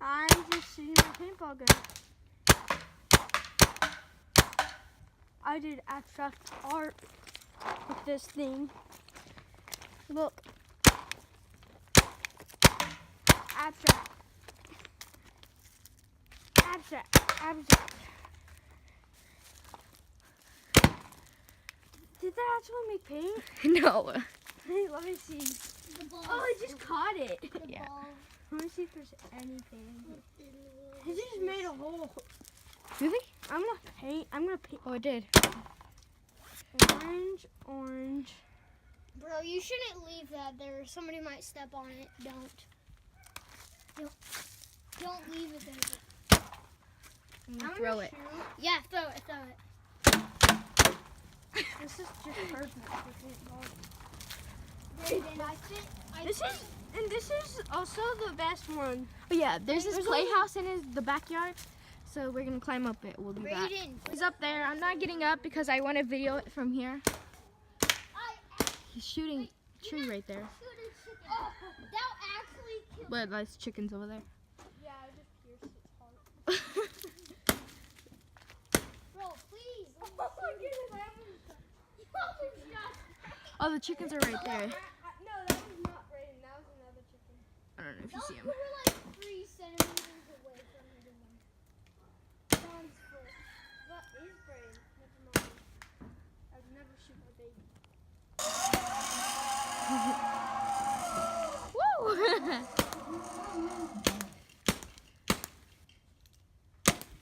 I'm just shooting my paintball gun. I did abstract art with this thing. Look. Abstract. Abstract. Abstract. Did that actually make paint? No. Hey, let me see. Oh, I just caught it. Yeah. Let me see if there's any paint. It just made a hole. Really? I'm gonna paint. Oh, it did. Orange. Bro, you shouldn't leave that there. Somebody might step on it. Don't leave it there. I'm gonna throw it. Yeah, throw it. This is just perfect for paintball. Brayden, This is also the best one. Oh yeah, there's this playhouse in the backyard, so we're gonna climb up it. We'll do that. Brayden. He's up there. I'm not getting up because I want to video it from here. He's shooting a tree right there. Oh, that actually killed. But there's chickens over there. Yeah, I just pierced its heart. Bro, please. Oh my goodness, I Oh, the chickens are right there. no, that was not Brayden. That was another chicken. I don't know if you see You them. were like 3 centimeters away from hitting them. John's foot. What is Brayden? Never mind. I'd never shoot my baby.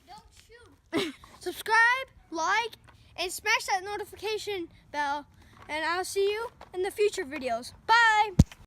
Don't shoot. Subscribe, like, and smash that notification bell. And I'll see you in the future videos. Bye!